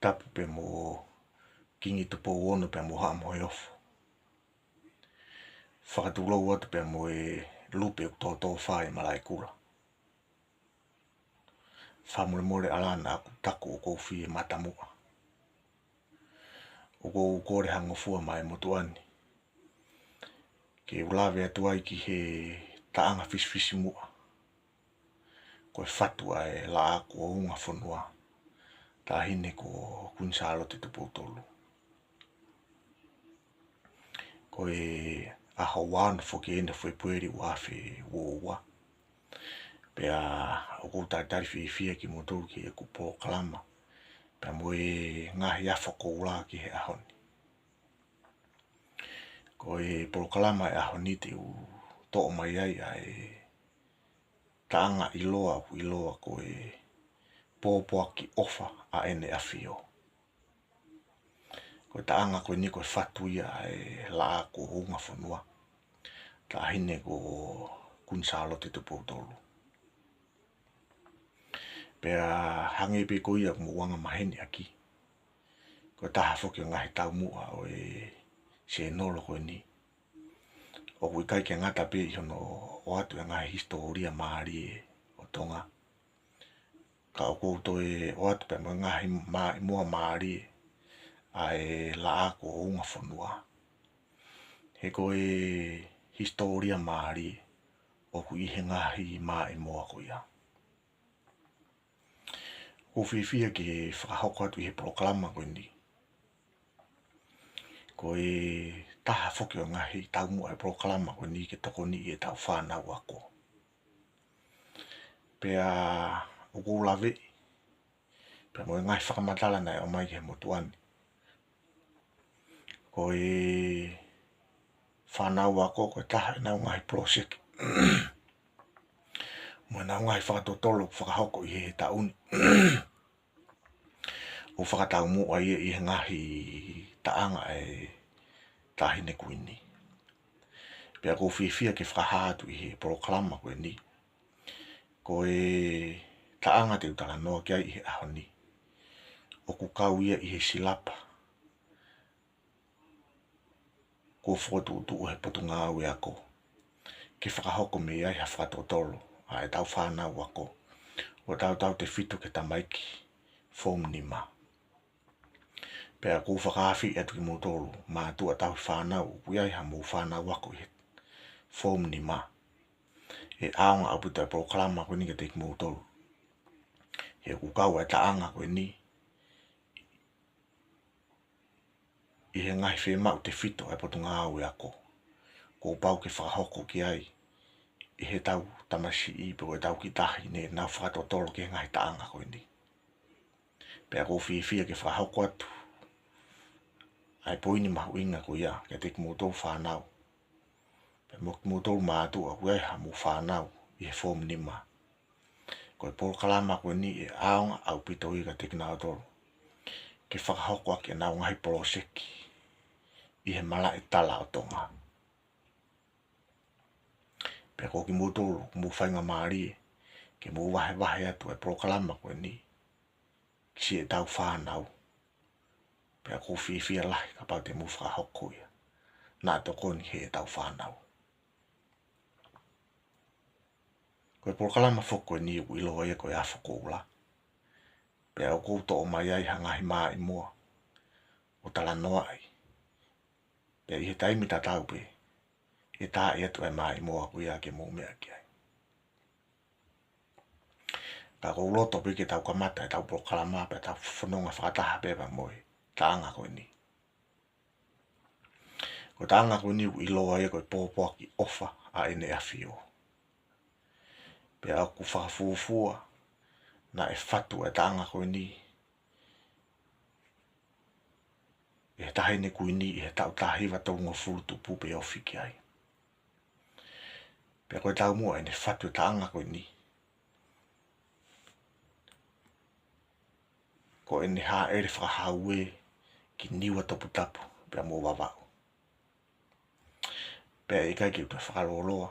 tapu pe mo kingi tu po ono pe mo ha mo ofu. Whakatūlo atu pe mo lupe o tō whae malai kura. Whamure more alana aku taku o kou whi matamua. O kou kore hangofua mai motuani. Ke ulawe atu ai ki he taanga fisfisi mua. Koe whatua e la aku o unga whanua. Tā hine ko kunsalo te tupo tolu. Koe aho wāna whoki enda whai pueri wāwhi wōwa. Pea o kou tātari whiwhia ki motoru ki e kupo kalama. Pea moe ngahi awha kou la ki he ahoni. Koe polo kalama e ahoni te u tō mai ai ai taanga iloa koe pōpoa ki ofa a ene awhio. Koe taanga koe ni koe whatuia e la ko unga whanua. Tā hine ko kunsalo te tupo tolu. Pea hangi pe ko ia mo wanga maheni aki. Koe taha whoki o ngahi tau mua o e se nolo koe ni. O kui kai ke ngata pe i hono o atu e ngahi historia maari e o tonga. Ka o kouto e o atu pe mo ngahi mua maari e a e la ako o unga whanua. He koe historia maari o kui he ngahi mai mua ko ia. Ko whiwhia ki whakahoko atu i he proklama koe ni. Koe taha whoki o ngahi tau mua e proklama koe ni ke toko ni e tau whanau ako. Pea o kou lawe. Pea mo ngahi whakamatala nei o mai ke he motuani. Koe whanau ako koe taha e nau ngahi prosek. Mo nau ngahi whakatotolo whakahoko i he tauni. O whakatau mua i he ngahi taanga e tahine kuini. Pea ko whiwhia ke whakahatu i he proklama koe ni. Koe taanga te utala noa kia i he ahoni. O ku kau ia i he silapa. Ko whotu utu o he potunga au e ako. Ke whakahoko me ai ha whakatotolo. A e tau whanau ako. O tau te whitu ke tamaiki. Foam ni ma. Pea ko whakawhi atu ki motoro. Ma tua tau whanau. Kui ai ha mo whanau ako i he. Foam ni ma. E aonga aputa e proklama koe ni ke te ki motoro. He ku kau e taanga koe ni. I he ngahi whemau te whito e potunga au e ako. Ko pau ke whakahoko ki ai. I he tau tamasi i po e tau ki tahi ne nau whakatotolo ki he ngahi taanga koe ni. Pea ko whiwhia ke whakahoko atu. Ai poini mahu inga ko ia ke te ki motou whanau. Pea mo ki motou mātua kui ai ha mo whanau i he foam ni ma. Koe polo kalama koe ni e aonga au pito i ka te ki nao tolo. Ke whakahoko aki e nau ngahi poloseki. I he mala e tala o tonga. Pea ko ki motoro mo whainga maari e. Ke mo wahe atu e proklama koe ni. Si e tau whanau. Pea ko whiwhia lahi ka pau te mo whakahoko ia. Nā toko ni he e tau whanau. Koe proklama whoko e ni u iloa e koe a whoko ula. Pea o kouto o mai ai hangahi maa i mua. O tala noa ai. Pea i he taimi tatau pe. E tā i atu e maa i mua kui a ke mō mea ki ai. Pea ko uloto pe ke tau kamata e tau proklama pe tau whanonga whakataha pepa moe. Taanga koe ni. Ko taanga koe ni u iloa e koe pōpoa ki ofa a ene a whio. Pea aku whakafuufua na e whatu e taanga koe ni. E he tahine koe ni e he tau tahiwa taunga furutu pupe ofi ki ai. Pea koe tau mua e ne whatu e taanga koe ni. Ko e ne haa ere whakahau e ki niwa topu tapu. Pea mō wawau. Pea i kai ki uta whakaroloa.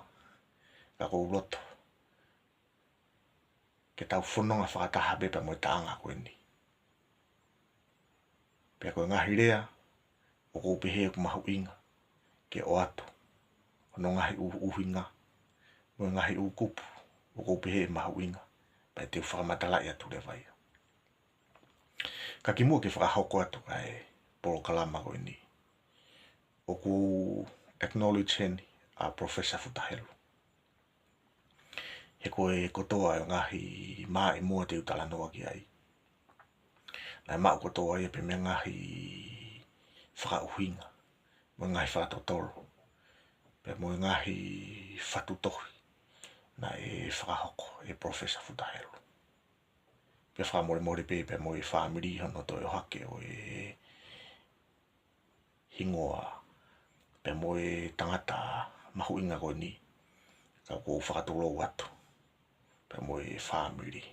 Ka kou roto. Ke tau whanonga whakataha bepa mo taanga koe ni. Pea koe ngahi rea, o kou pehe ku mahu inga, ke o atu. No ngahi uhinga, mo ngahi kupu, o kou pehe mahu inga, pea te whakamatala ia tu le vai. Ka ki mua ke whakahoko atu kai polo kalama koe ni. O ku acknowledge heni a Professor Futahelo. He koe kotoa e ngahi maa i mua te utala noa ki ai. Nai maa kotoa ia pe me ngahi whakauhinga, mo ngahi whakatotoro, pe mo ngahi whatutohi, na e whakahoko e Professor Futahelo. Pe whakamore more pe mo e whamiri hono to e hake o e hingoa, pe mo e tangata mahu inga koe ni, ka kou whakatolo atu, pe mo e whamiri.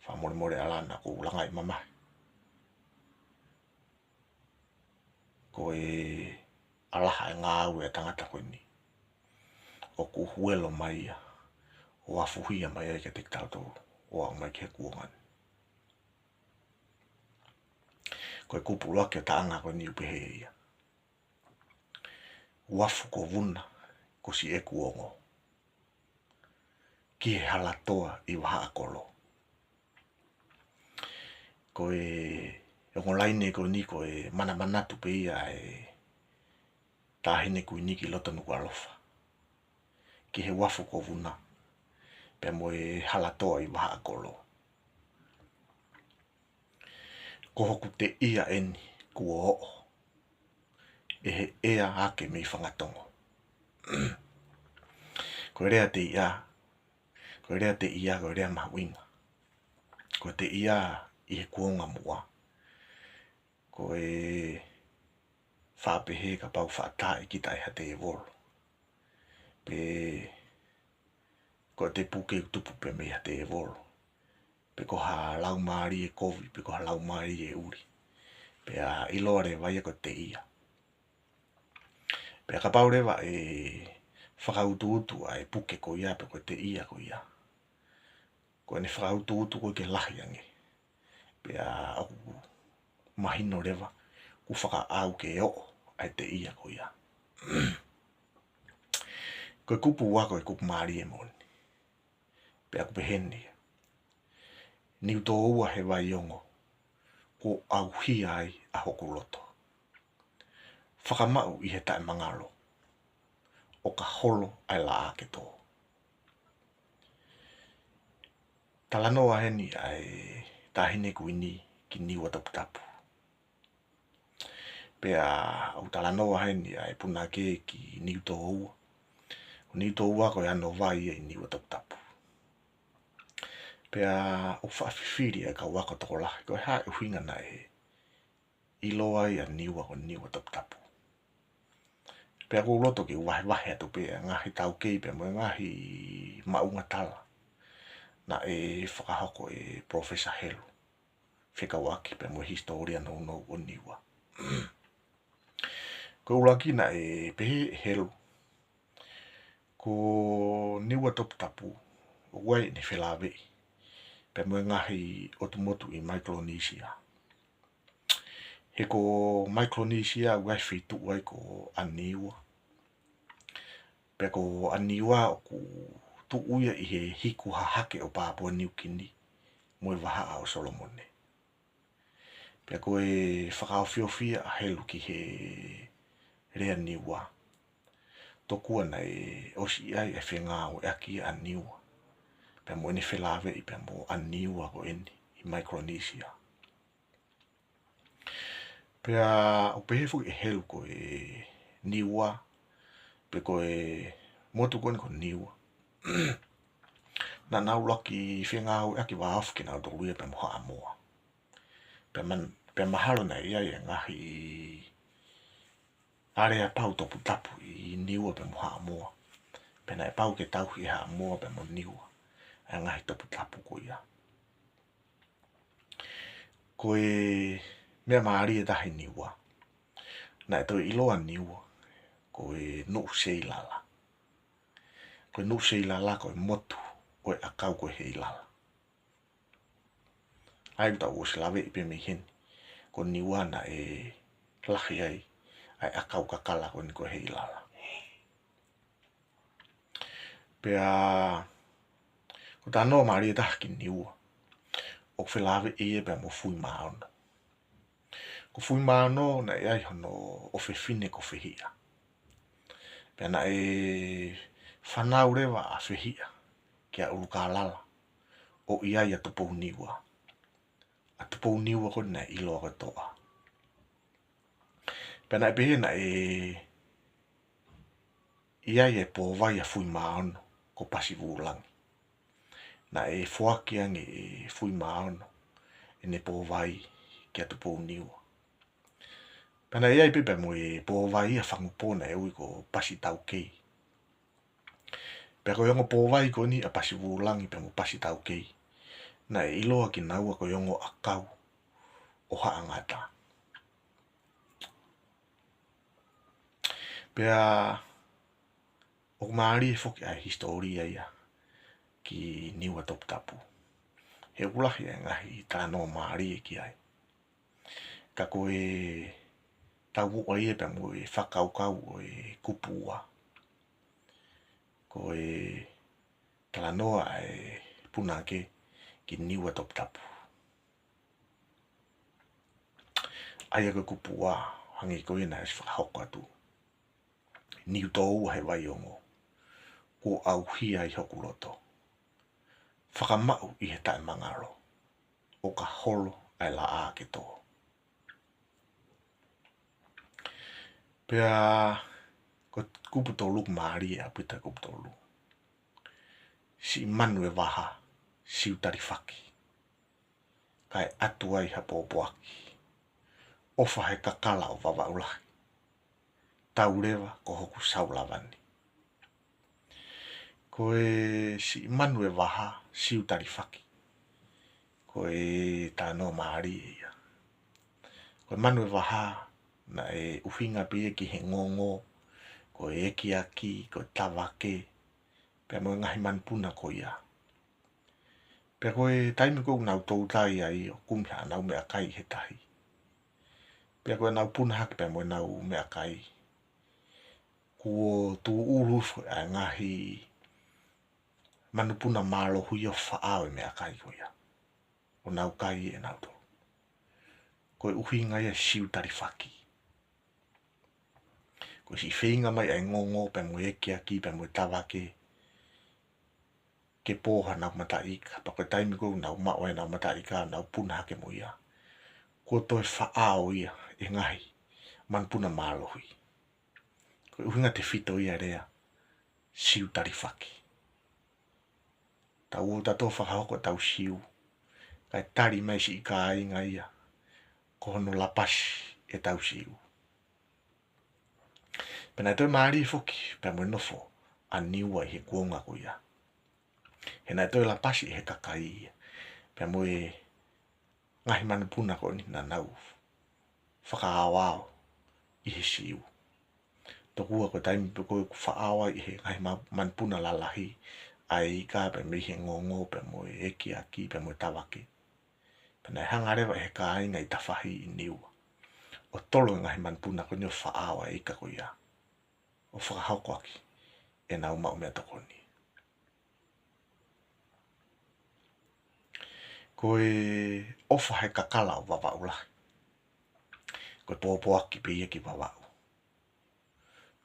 Whamore more alana kou langai mamahi. Ko e alaha e ngā au e tangata koe ni. O ku huelo mai ia, o afuhia mai ai ke te tauto o au mai ke kuongan. Ko e kupu lake taanga koe ni upehe ia. Uafu ko vuna, ko si e kuongo. Ki he halatoa i waha akolo. Ko e ngolaine ko ni ko e mana manatu pe ia e tahine kui niki loto nuku alofa. Ki he wafu ko vuna, pe mo e halatoa i waha akolo. Ko hoku te ia eni kua oo. E he ea ake mei whangatongo. Ko rea te ia, ko rea te ia, ko rea mahuinga. Ko te ia i he kuonga mua. Ko e whapehe ka pau whaatai ki tai ha te e volo. Pe ko te puke utupu pe mei ha te e volo. Pe ko ha lau maari e kovi, pe ko ha lau maari e uri. Pe a iloare vai ko te ia. Pe a ka pau rewa e whakautu utu a e puke ko ia pe ko te ia ko ia. Ko ne whakautu utu ko ke lahi ange. Pe a aku mahino rewa ku whaka au ke o ai te ia ko ia. Ko e kupu wako e kupu maari e moni. Pe aku peheni. Niu tō ua he vai ongo. Ko au hi ai a hoku loto. Whakamau i he tae mangalo. O ka holo ai la ake tō. Talanoa heni ai tahine kuini ki niwa tapu tapu. Pea au talanoa heni ai puna ke ki niu tō ua. Niu tō ua ko e ano vai e niwa tapu tapu. Pea o whaafifiri e ka wako toko lahi. Ko e hae uhinga na e iloa i a niwa ko niwa tapu tapu. Pea ko loto ki wahe wahe atu pea ngahi tau kei pe mo ngahi maunga tala. Na e whakahoko e Professor Helo. Whika waki pe mo historia no no o niwa. Ko ulaki na e pehe Helo. Ko niwa tapu tapu. O wai ni whelawei. Pe mo ngahi otumotu i Micronesia. He ko Micronesia wai whitu wai ko aniwa. Pe ko aniwa o ku tu uia i he hiku hahake o Papua New Guinea. Mo e waha o Solomone. Pe ko e whakaofiofia a Helo ki he rea niwa. Tokua na e osi ai e whenga o aki a niwa. Pe mo ene whelawe i pe mo a niwa ko eni i Micronesia. Pea o pehefu e Helo ko e niwa. Pe ko e motu kone ko niwa. Na nau laki whenga o aki wa hafki na o toruia pe mo haa moa. Pe mahalo na ia e ngahi area pau topu tapu i niwa pe mo haa moa. Pe na e pau ke tauhi haa moa pe mo niwa. E ngahi topu tapu ko ia. Ko e mea maari e tahi niwa. Na e toi iloa niwa. Ko e nuu seilala. Ko e nuu seilala ko e motu. Ko e akau ko e he ilala. Ai uta o se lawe i pe me heni. Ko ko niwana lahi ai akau kakala ko ni ko hei lala. Pea ko tano maari dah ki niua. O whelave pea mo fui maono. Ko fui maono na ai hono o whine ko whihia. Pea na whanau rewa a whihia kia uruka lala. O iai a tupou niua. A tupou niua ko na ilo ka toa. Pea na pehe na iai po vai a fui maono ko pasi vulangi. Na whakiangi fui maono ne po vai kia tupou niua. Pea na iai pepe mo po vai a whangupona ui ko pasi tau kei. Pea ko yongo po vai ko ni a pasi vulangi pe mo pasi tau kei. Na iloa ki naua ko yongo akau o haangata. Pea o maari foki ai historia ia ki niua top tapu. He ulahi ngahi tano maari ki ai. Ka koe tau ai pe mo whakaukau o kupua. Ko talanoa punake ki niua top tapu. Ai ko kupua hangi ko ina whakahoko atu. Niu tōu he vai ongo. Ko au hia I hoku roto. Whakamau I he tae mangaro. O ka holo ai la a ke tō. Pea ko kupu tōlu maari a pita kupu tōlu. Si manu waha si utari whaki. Kai atu ai ha pōpoaki. Ofa he kakala o wawaulahi. Taurewa ko hoku saulawani. Ko si manu waha si utari whaki. Ko tāno maari ia. Ko manu waha na uhinga pia ki he ngongo. Ko eki aki, ko tawake. Pea mo ngahi manpuna ko ia. Pea ko taimi ko nau tautai ai o kumia nau mea kai he tahi. Pea ko nau puna haki pea mo nau mea kai. Kuo tu urufu a ngahi manupuna malo hui o whaao e mea kai ko ia. O nau kai e nau tō. Ko uhinga ia siutari whaki. Ko si whinga mai ai ngongo pe mo eki aki pe mo tawake. Ke pōha nau mata ika. Pa koe taimi kou nau maoe nau mata ika nau puna hake mo ia. Ko toi whaao ia e ngahi manpuna malo hui. Ko uhinga te whito ia rea siutari whaki. Tau o tato whakahoko tau siu. Kai tari mai si ika ainga ia. Ko hono lapasi e tau siu. Pena toi maari foki pe mo nofo a niua I he kuonga ko ia. He nai toi lapasi he kakai ia. Pe mo ngahi manupuna ko ni na nau. Whakaawao I he siu. Tokua ko taimi pe koe whaawa I he ngahi manupuna lalahi. Ai ka pe me he ngongo pe mo eki aki pe mo tawake. Pena hangarewa he ka ainga I tawhahi I niua. O tolo ngahi manupuna ko ni o whaawa ika ko ia. O whakahoko aki. E nau mau mea toko ni. Ko ofa he kakala o wawaulahi. Ko pōpo aki pe ia ki wawau.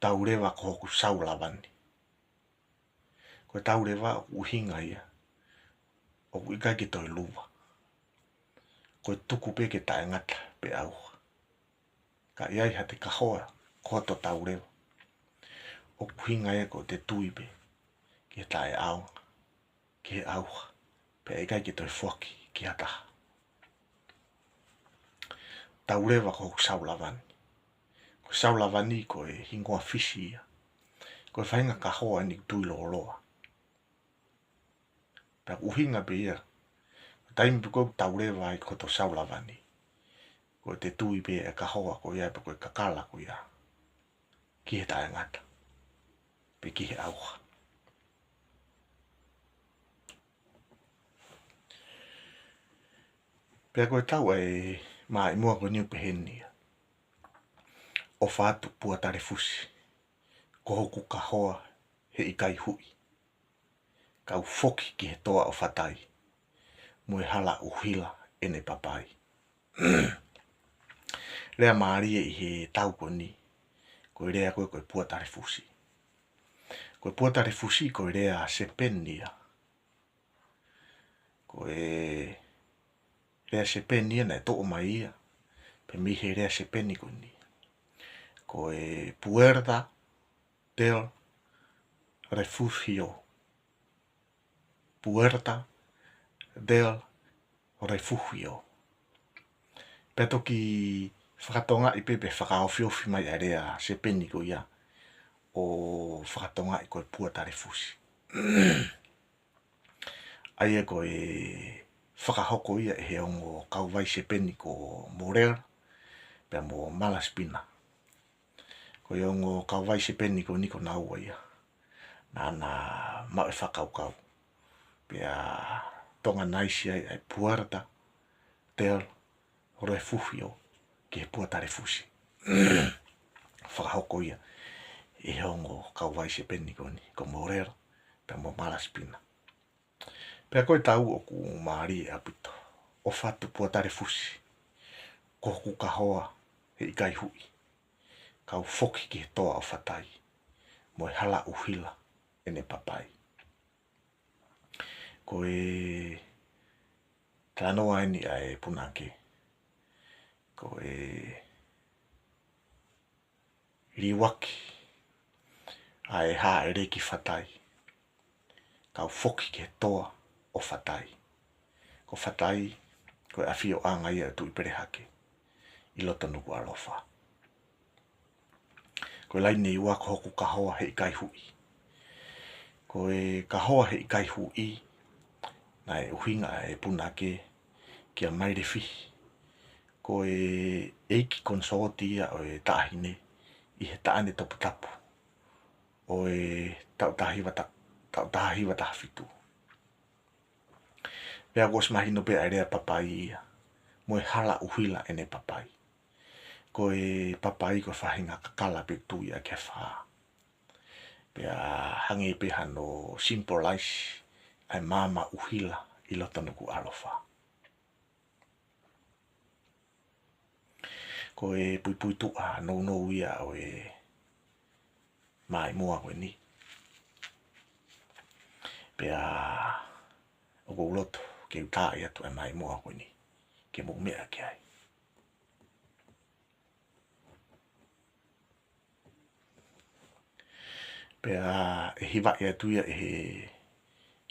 Taurewa ko hoku saulawani. Ko taurewa o uhinga ia. O ika ki toi luwa. Ko tuku pe ke tae ngata pe au. Ka iai ha te kahoa ko to taurewa. O uhinga ia ko te tuipe. Ki tae au. Ki au. Pe ika ki toi whoki ki hataha. Taurewa ko hoku saulawani. Ko saulawani ko hingoa fisi ia. Ko whainga kahoa ni tui loa. Pea uhinga pe ia. Taimi pe koe taurewa ai ko to saulawani. Ko te tui pe e kahoa ko ia pe koe kakala ko ia. Ki he tae ngata. Pe ki he auha. Pea koe tau mai mua ko niu pehenia. O fatu pua tare fusi. Ko hoku ka hoa he I kai hui. Kau foki ki he toa o fatai. Mue hala uhila ene papai. Rea maarie I he tau ko ni. Ko rea koe koe pua tare fusi. Koe pua tare fusi ko rea se penia. Ko rea se penia na to o mai ia. Pe mi he rea se peni ko ni. Ko Puerta del Refugio. Puerta del Refugio. Peto ki whakatonga I pepe whakaofiofi mai a rea se peni ko ia. O whakatonga I koe pua tare fusi. Ai e koe whakahoko ia he ongo kauwai se peni ko Morel. Pea mo Malaspina. Ko ongo kauwai se peni ko niko na ua ia. Nana mau e whakaukau. Pea tonga naisi ai Puerta del Refugio ki he pua tare fusi. Whakahoko ia. E ongo kauwai se peni ko ni ko Morel. Pea mo Malaspina. Pea koe tau o ku maari e apito. O fatu pua tare fusi. Ko hoku ka hoa he I kai hui. Kau foki ki he toa o fatai. Moe hala uhila ene papai. Ko tanoa eni a e punake. Ko riwaki. A e ha e reki fatai. Kau foki ki he toa o fatai. Ko fatai ko e awhio anga ia tu I perehake. I loto nuku alofa. Ko laine I ua ko hoku ka hoa he I kai hui. Ko ka hoa he I kai hui. Na e uhinga e punake kia maire fi. Ko eiki konsorti ia o tahine I he taane tapu tapu. O tau tahi wata hafitu. Pea kos mahino pe a rea papai ia. Moe hala uhila ene papai. Ko papai ko whahinga kakala pe tu ia ke wha. Pea hangi pe hano symbolize ai mama uhila I lota nuku alofa. Ko pui pui tua no ia o mai mua koe ni. Pea o kou loto ke uta ia tu e mai mua koe ni. Ke mo mea ke ai. Pea e hiwa ia tu ia e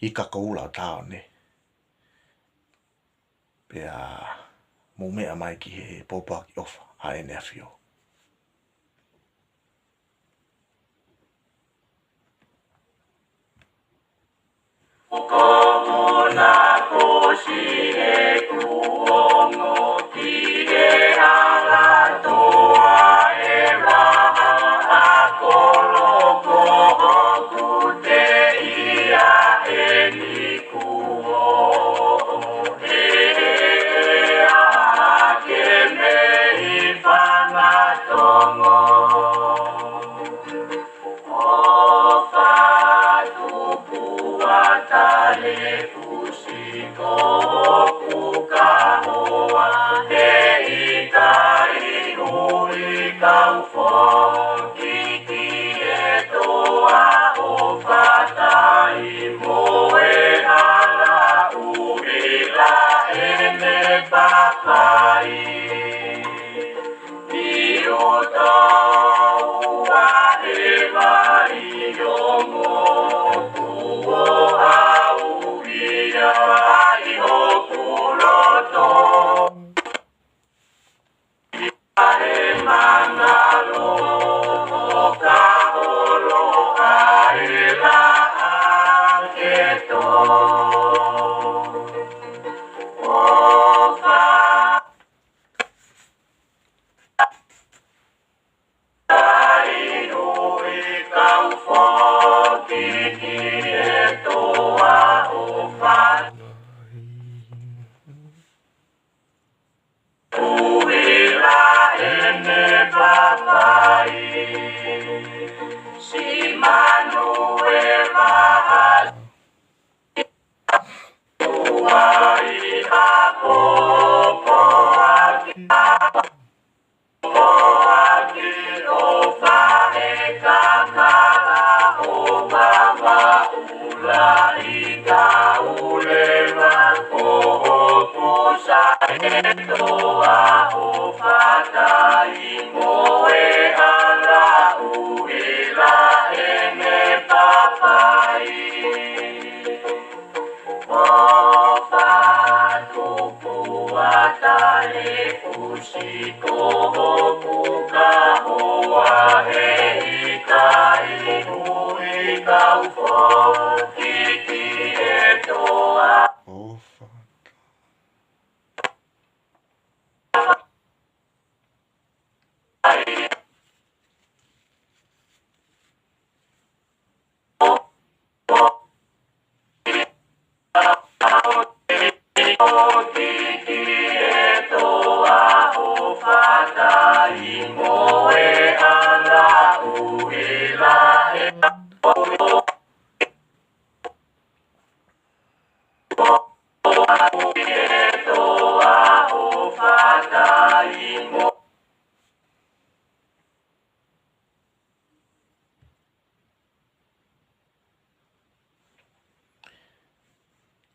Ika koula o tao ne. Pea mo mea mai ki he popa ki ofa a ene awhio.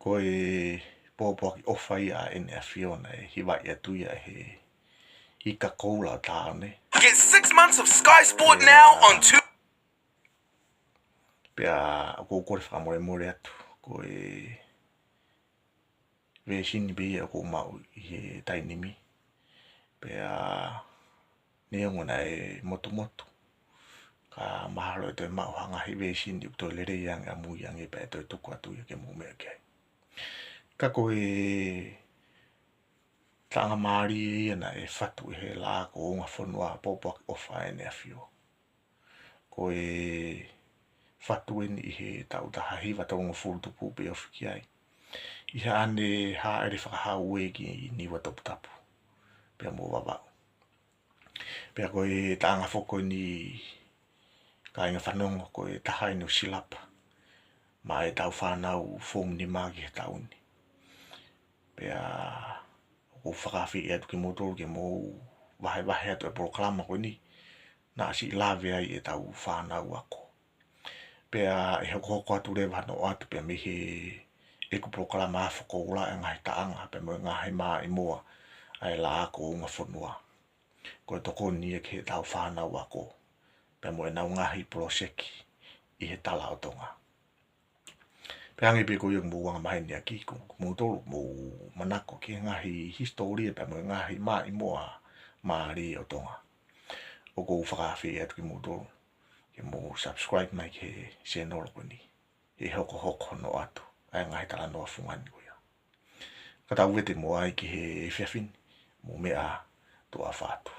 Ko e pōpōki ofai a ene a Fiona e hiwa ia tuia he I ka koula tāne. Get 6 months of Sky Sport now on 2. Pea ko kore whamore more atu. Ko e sini be ko mau I he tainimi. Pea neongona e motu motu. Ka mahalo te mau hanga hi sini to lere yang amu yang e pe to tuku atu ke mo me ke. Ka ko e tanga mari na e fatu he la ko nga fonua popo ofa ene afio. Ko e fatu ene I he tau ta hiwa tau nga fulu tupu pe ofiki ai. I ha ane ha ere whakahau e ki ni watapu tapu. Pea mo wabau. Pea ko e tanga foko ni ka inga whanongo ko e taha inu silapa. Ma e tau whanau fomu ni magi he tauni. Pea ko whakawhi e atu ki motoru ke mo wahe atu e proklama ko ni. Na si lawe ai e tau whanau ako. Pea e hoko atu rewa no atu pea mihi e ku proklama a whako ula e ngai taanga. Pea mo ngai maa I moa ai la ako unga whanua. Ko e toko ni e ke tau whanau ako. Pea mo e nau ngahi proseki I he tala o tonga. Pea hangi pe ko yung muwanga mahi ni a kiko. Mo tolu mo manako ki ngahi historia pea mo ngahi maa I moa maari o tonga. O ko whakawhi atu ki mo tolu. Ke mo subscribe mai ke channel ko ni. E hoko no atu. Ai ngahi tala noa fungani ko ya. Ka tau wete mo ai ki he whiawhini. Mo mea toa whātu.